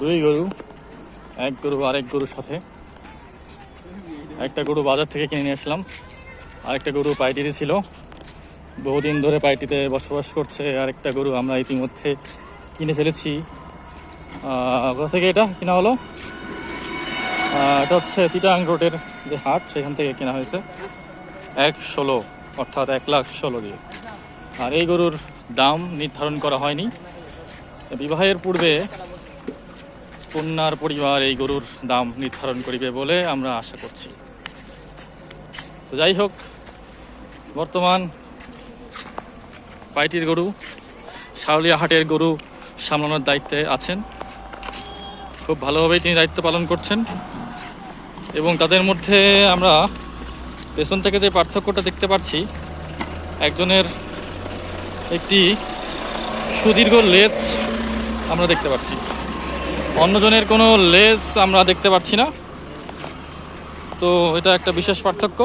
দুই গরু, এক গরু আরেক গরুর সাথে। একটা গরু বাজার থেকে কিনে নিয়ে আসলাম, আরেকটা গরু পাইটিতে ছিল, বহুদিন ধরে পাইটিতে বসবাস করছে। আরেকটা গরু আমরা ইতিমধ্যে কিনে ফেলেছি। কোথা থেকে এটা কেনা হলো? এটা হচ্ছে চিটাগাং রোডের যে হাট, সেখান থেকে কেনা হয়েছে 1,16, অর্থাৎ 1,16,000 দিয়ে। আর এই গরুর দাম নির্ধারণ করা হয়নি। বিবাহের পূর্বে কন্যার পরিবার এই গরুর দাম নির্ধারণ করিবে বলে আমরা আশা করছি। তো যাই হোক, বর্তমান পাইটির গরু, শাওলিয়া হাটের গরু সামলানোর দায়িত্বে আছেন। খুব ভালোভাবেই তিনি দায়িত্ব পালন করছেন। এবং তাদের মধ্যে আমরা পেছন থেকে যে পার্থক্যটা দেখতে পাচ্ছি, একজনের একটি সুদীর্ঘ লেজ আমরা দেখতে পাচ্ছি, অন্যজনের কোনো লেজ আমরা দেখতে পাচ্ছি না। তো এটা একটা বিশেষ পার্থক্য।